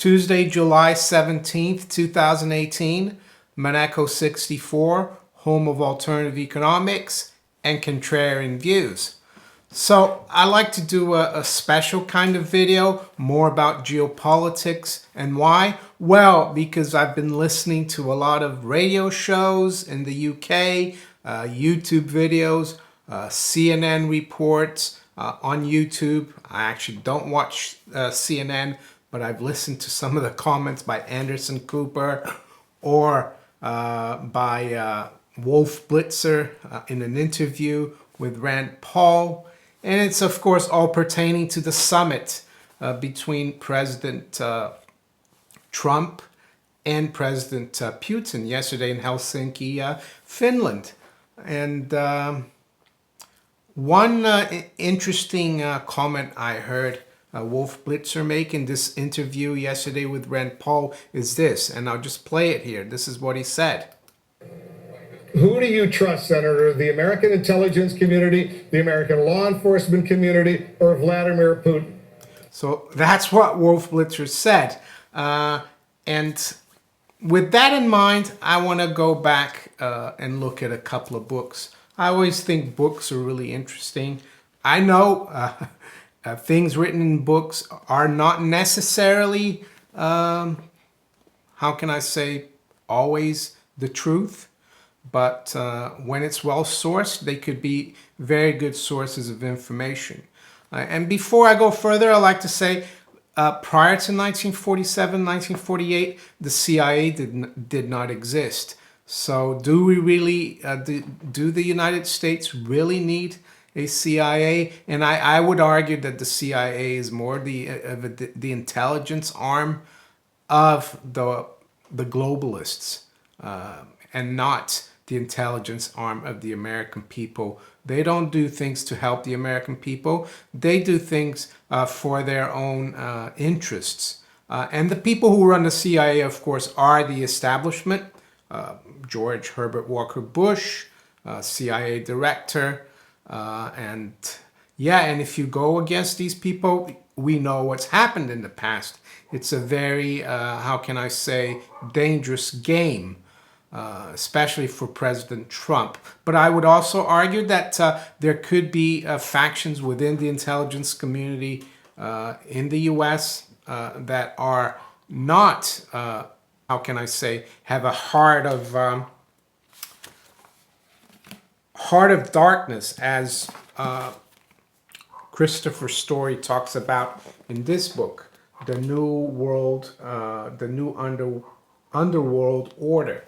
Tuesday, July 17th, 2018, Monaco 64, home of alternative economics and contrarian views. So I like to do a special kind of video, more about geopolitics. And why? Well, because I've been listening to a lot of radio shows in the UK, YouTube videos, CNN reports on YouTube. I actually don't watch CNN, but I've listened to some of the comments by Anderson Cooper or by Wolf Blitzer in an interview with Rand Paul. And it's, of course, all pertaining to the summit between President Trump and President Putin yesterday in Helsinki, Finland. And one interesting comment I heard Wolf Blitzer make in this interview yesterday with Rand Paul is this, and I'll just play it here. This is what he said. Who do you trust, Senator? The American intelligence community, the American law enforcement community, or Vladimir Putin? So that's what Wolf Blitzer said. And with that in mind, I want to go back and look at a couple of books. I always think books are really interesting. I know things written in books are not necessarily, how can I say, always the truth. But when it's well sourced, they could be very good sources of information. And before I go further, I'd like to say, prior to 1947, 1948, the CIA did not exist. So do we really, do the United States really need a CIA? And I would argue that the CIA is more the intelligence arm of the globalists and not the intelligence arm of the American people. They don't do things to help the American people. They do things for their own interests. And the people who run the CIA, of course, are the establishment. George Herbert Walker Bush, CIA director. And if you go against these people, we know what's happened in the past. It's a very, how can I say, dangerous game. Especially for President Trump. But I would also argue that there could be factions within the intelligence community in the U.S. That are not, how can I say, have a heart of darkness, as Christopher Story talks about in this book, The New World, The New Underworld Order.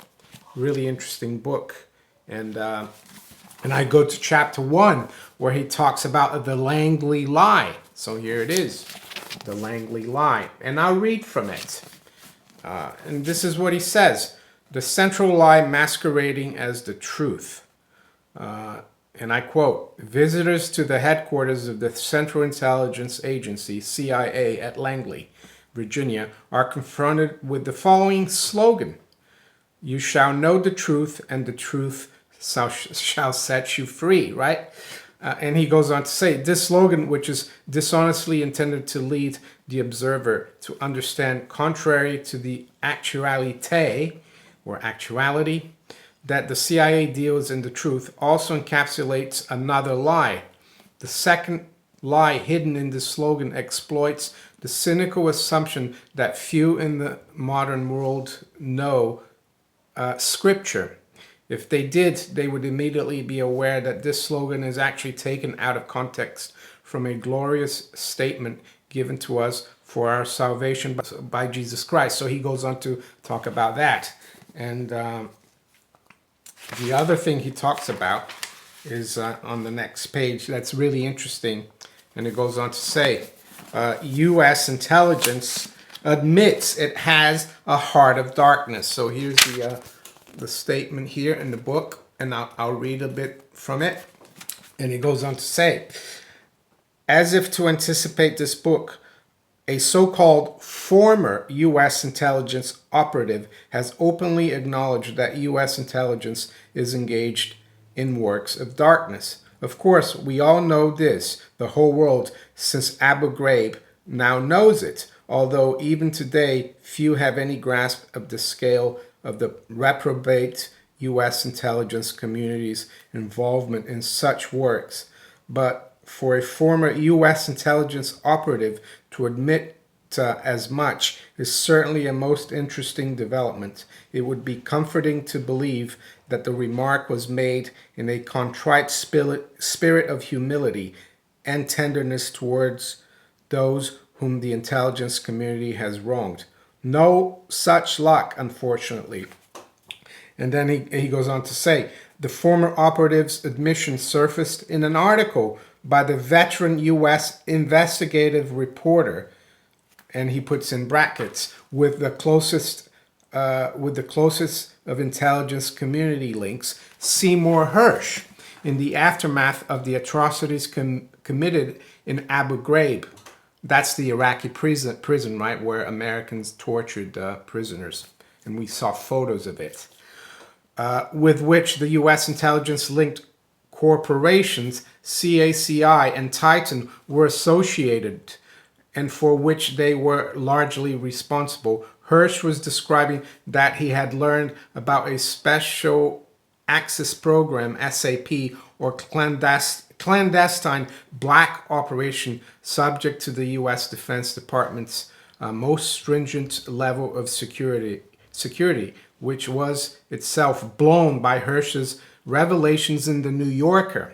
Really interesting book. And I go to chapter 1 where he talks about the Langley Lie. So here it is, the Langley Lie. And I'll read from it. And this is what he says. The central lie masquerading as the truth. And I quote, visitors to the headquarters of the Central Intelligence Agency, CIA, at Langley, Virginia, are confronted with the following slogan. You shall know the truth, and the truth shall set you free, right? And he goes on to say, this slogan, which is dishonestly intended to lead the observer to understand, contrary to the actuality, or actuality, that the CIA deals in the truth, also encapsulates another lie. The second lie hidden in this slogan exploits the cynical assumption that few in the modern world know Scripture. If they did, they would immediately be aware that this slogan is actually taken out of context from a glorious statement given to us for our salvation by Jesus Christ. So he goes on to talk about that. And the other thing he talks about is on the next page that's really interesting. And it goes on to say, U.S. intelligence admits it has a heart of darkness. So here's the statement here in the book, and I'll read a bit from it. And he goes on to say, as if to anticipate this book, a so-called former U.S. intelligence operative has openly acknowledged that U.S. intelligence is engaged in works of darkness. Of course, we all know this. The whole world, since Abu Ghraib, now knows it. although even today few have any grasp of the scale of the reprobate U.S. intelligence community's involvement in such works. But for a former U.S. intelligence operative to admit as much is certainly a most interesting development. It would be comforting to believe that the remark was made in a contrite spirit of humility and tenderness towards those whom the intelligence community has wronged. No such luck, unfortunately. And then he goes on to say, the former operative's admission surfaced in an article by the veteran U.S. investigative reporter, and he puts in brackets, with the closest of intelligence community links, Seymour Hersh, in the aftermath of the atrocities committed in Abu Ghraib. That's the Iraqi prison, right, where Americans tortured prisoners, and we saw photos of it. With which the U.S. intelligence-linked corporations CACI and Titan were associated, and for which they were largely responsible. Hersh was describing that he had learned about a special access program, SAP, or clandestine black operation subject to the U.S. Defense Department's most stringent level of security, which was itself blown by Hersh's revelations in The New Yorker.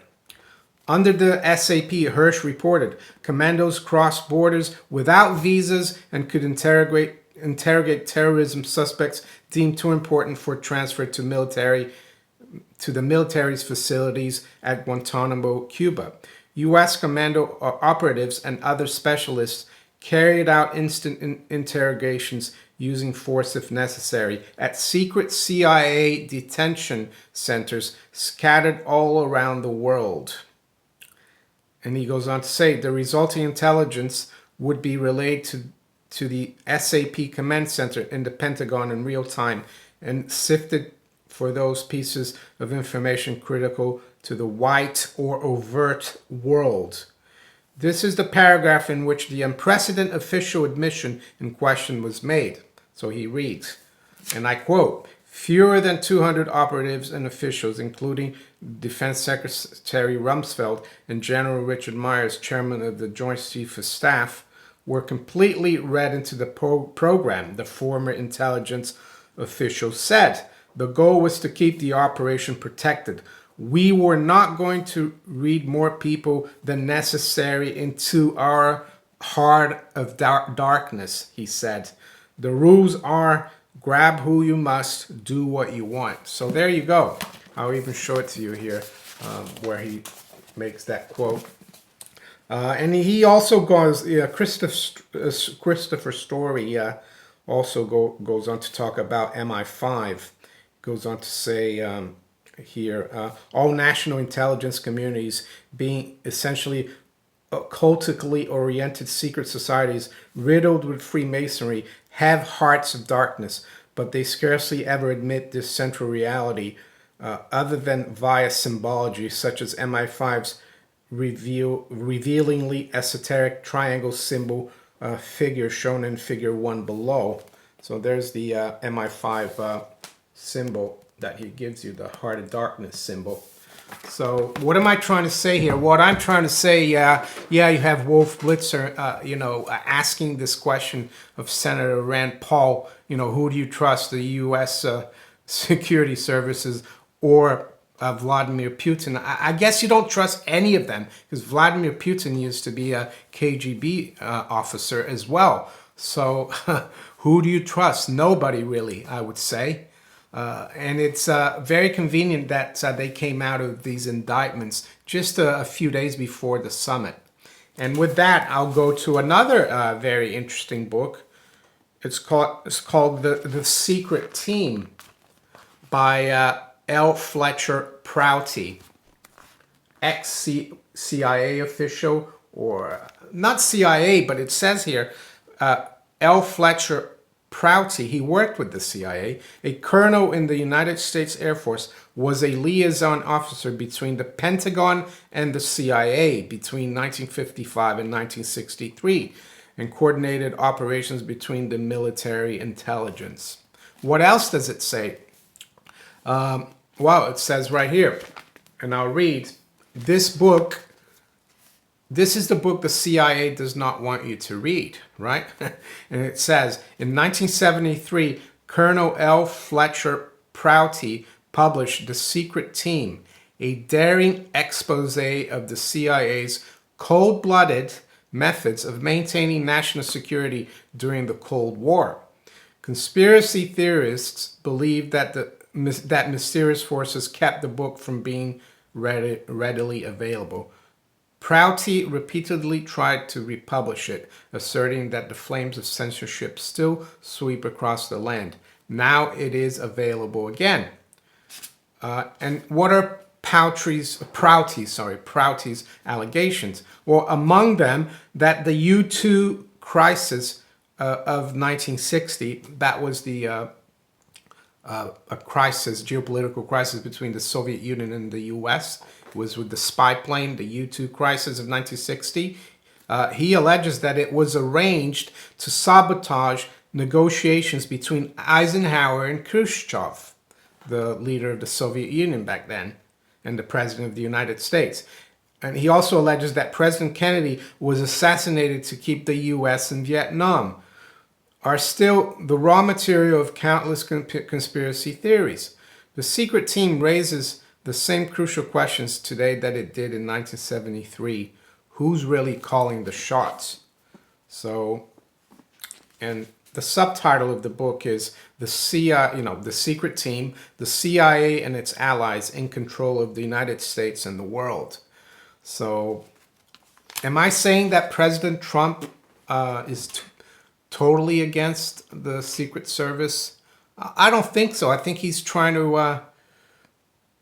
Under the SAP, Hersh reported, commandos crossed borders without visas and could interrogate terrorism suspects deemed too important for transfer to the military's facilities at Guantanamo, Cuba. U.S. commando operatives and other specialists carried out instant interrogations using force if necessary at secret CIA detention centers scattered all around the world. And he goes on to say the resulting intelligence would be relayed to the SAP command center in the Pentagon in real time and sifted for those pieces of information critical to the white or overt world. This is the paragraph in which the unprecedented official admission in question was made. So he reads, and I quote, fewer than 200 operatives and officials, including Defense Secretary Rumsfeld and General Richard Myers, chairman of the Joint Chiefs of Staff, were completely read into the program, the former intelligence official said. The goal was to keep the operation protected. We were not going to read more people than necessary into our heart of darkness, he said. The rules are grab who you must, do what you want. So there you go. I'll even show it to you here where he makes that quote. And he also goes, Christopher Story also goes on to talk about MI5. Goes on to say here, all national intelligence communities being essentially occultically oriented secret societies riddled with Freemasonry have hearts of darkness, but they scarcely ever admit this central reality other than via symbology, such as MI5's revealingly esoteric triangle symbol figure shown in figure 1 below. So there's the MI5 symbol that he gives you, the heart of darkness symbol. So what am I trying to say here? What I'm trying to say, you have Wolf Blitzer, asking this question of Senator Rand Paul, who do you trust, the U.S. security services or Vladimir Putin? I guess you don't trust any of them because Vladimir Putin used to be a KGB officer as well. So who do you trust? Nobody really, I would say. And it's very convenient that they came out of these indictments just a few days before the summit. And with that, I'll go to another very interesting book. It's called The Secret Team by L. Fletcher Prouty, ex-CIA official, or not CIA, but it says here, L. Fletcher Prouty, he worked with the CIA, a colonel in the United States Air Force, was a liaison officer between the Pentagon and the CIA between 1955 and 1963. and coordinated operations between the military intelligence. What else does it say? Well, it says right here, and I'll read, this book, this is the book the CIA does not want you to read, right? And it says, in 1973, Colonel L. Fletcher Prouty published The Secret Team, a daring expose of the CIA's cold-blooded methods of maintaining national security during the Cold War. Conspiracy theorists believe that that mysterious forces kept the book from being readily available. Prouty repeatedly tried to republish it, asserting that the flames of censorship still sweep across the land. Now it is available again. And what are Prouty's allegations? Well, among them, that the U-2 crisis of 1960, that was the geopolitical crisis between the Soviet Union and the U.S., was with the spy plane, the U-2 crisis of 1960. He alleges that it was arranged to sabotage negotiations between Eisenhower and Khrushchev, the leader of the Soviet Union back then, and the president of the United States. And he also alleges that President Kennedy was assassinated to keep the U.S. in Vietnam, are still the raw material of countless conspiracy theories. The secret team raises the same crucial questions today that it did in 1973. Who's really calling the shots? So, and the subtitle of the book is the Secret Team, the CIA and its allies in control of the United States and the world. So, am I saying that President Trump is totally against the Secret Service? I don't think so. I think he's trying to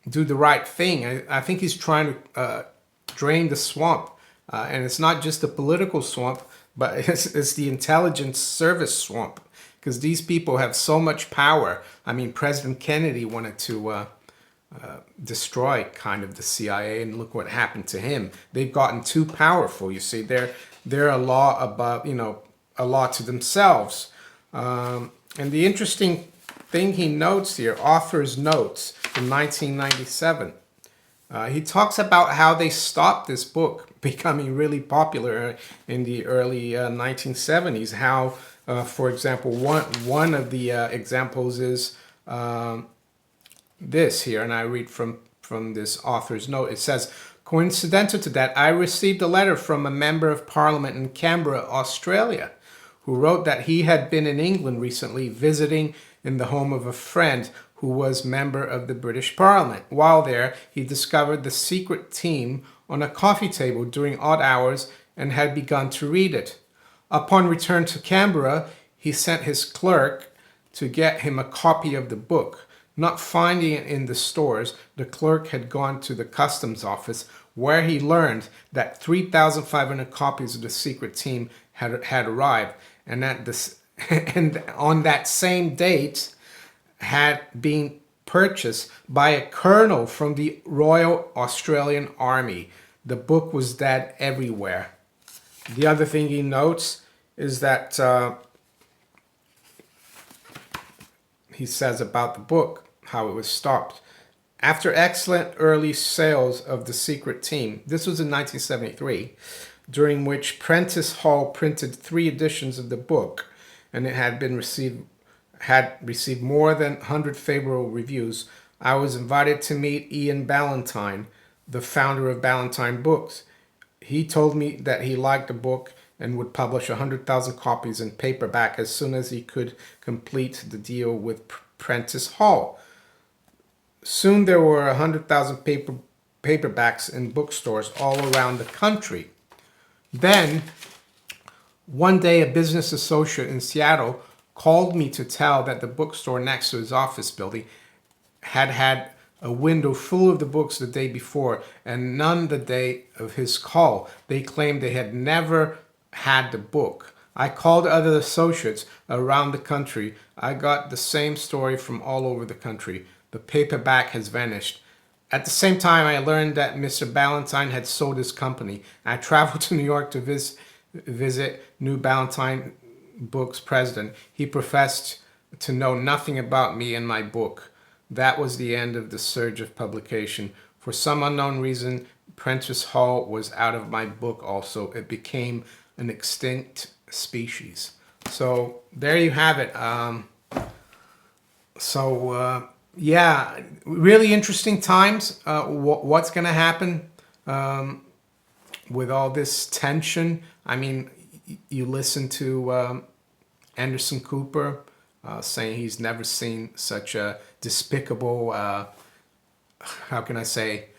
do the right thing. I think he's trying to drain the swamp. And it's not just the political swamp, but it's the intelligence service swamp. Because these people have so much power. I mean, President Kennedy wanted to destroy kind of the CIA, and look what happened to him. They've gotten too powerful, you see. They're a law above, a law to themselves. And the interesting thing he notes here, author's notes from 1997. He talks about how they stopped this book becoming really popular in the early 1970s. How, for example, one of the examples is this here, and I read from this author's note. It says, coincidental to that, I received a letter from a member of Parliament in Canberra, Australia, who wrote that he had been in England recently visiting in the home of a friend who was member of the British Parliament. While there, he discovered the secret team on a coffee table during odd hours and had begun to read it. Upon return to Canberra, he sent his clerk to get him a copy of the book. Not finding it in the stores, the clerk had gone to the customs office, where he learned that 3,500 copies of the secret team had arrived, and and on that same date had been purchased by a colonel from the Royal Australian Army. The book was dead everywhere. The other thing he notes is that he says about the book, how it was stopped. After excellent early sales of the secret team, this was in 1973, during which Prentice Hall printed 3 editions of the book, and it had received more than 100 favorable reviews, I was invited to meet Ian Ballantyne, the founder of Ballantyne Books. He told me that he liked the book and would publish 100,000 copies in paperback as soon as he could complete the deal with Prentice Hall. Soon there were 100,000 paperbacks in bookstores all around the country. Then, one day, a business associate in Seattle called me to tell that the bookstore next to his office building had a window full of the books the day before and none the day of his call. They claimed they had never had the book. I called other associates around the country. I got the same story from all over the country. The paperback has vanished. At the same time, I learned that Mr. Ballantyne had sold his company. I traveled to New York to visit New Ballantine Books president. He professed to know nothing about me and my book. That was the end of the surge of publication. For some unknown reason, Prentice Hall was out of my book also. It became an extinct species. So there you have it. Yeah, really interesting times. What's going to happen with all this tension? I mean, you listen to Anderson Cooper saying he's never seen such a despicable, how can I say,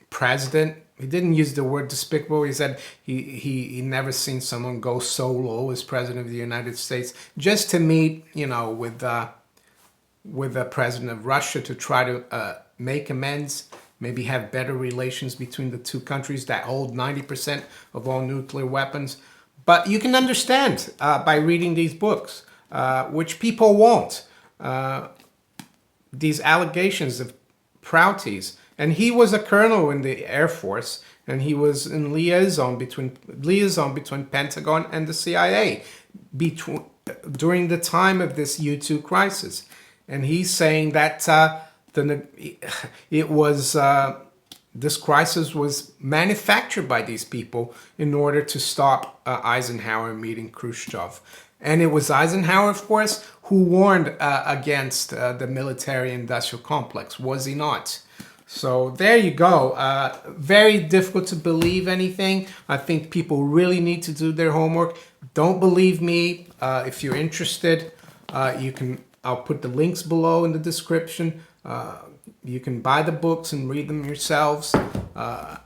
president. He didn't use the word despicable. He said he never seen someone go so low as president of the United States, just to meet, you know, with the president of Russia to try to make amends, maybe have better relations between the two countries that hold 90% of all nuclear weapons. But you can understand by reading these books, which people won't, these allegations of Prouties. And he was a colonel in the Air Force, and he was in liaison between Pentagon and the CIA during the time of this U2 crisis. And he's saying that this crisis was manufactured by these people in order to stop Eisenhower meeting Khrushchev. And it was Eisenhower, of course, who warned against the military-industrial complex, was he not? So there you go. Very difficult to believe anything. I think people really need to do their homework. Don't believe me. If you're interested, I'll put the links below in the description. You can buy the books and read them yourselves.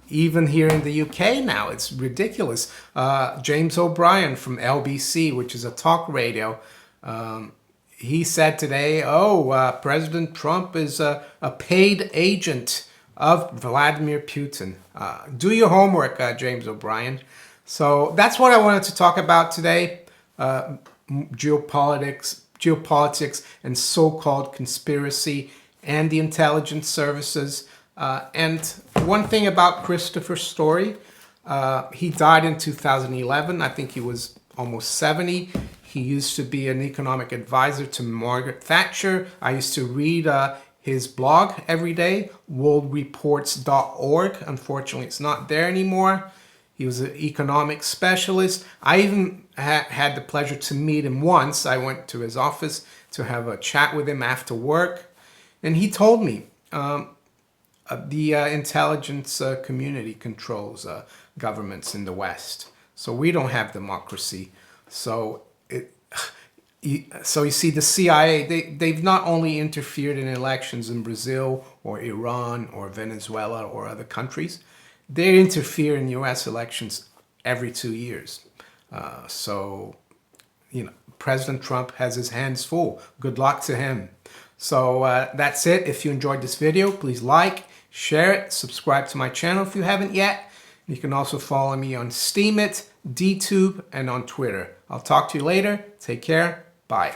Even here in the UK now, it's ridiculous. James O'Brien from LBC, which is a talk radio, he said today, President Trump is a paid agent of Vladimir Putin. Do your homework, James O'Brien. So that's what I wanted to talk about today. Geopolitics and so-called conspiracy and the intelligence services. And one thing about Christopher Story, he died in 2011. I think he was almost 70. He used to be an economic advisor to Margaret Thatcher. I used to read his blog every day, worldreports.org. Unfortunately, it's not there anymore. He was an economic specialist. I even had the pleasure to meet him once. I went to his office to have a chat with him after work. And he told me the intelligence community controls governments in the West. So we don't have democracy. So you see, the CIA, they've not only interfered in elections in Brazil or Iran or Venezuela or other countries, they interfere in U.S. elections every 2 years. So, you know, President Trump has his hands full. Good luck to him. So that's it. If you enjoyed this video, please like, share it, subscribe to my channel if you haven't yet. You can also follow me on Steemit, DTube, and on Twitter. I'll talk to you later. Take care. Bye.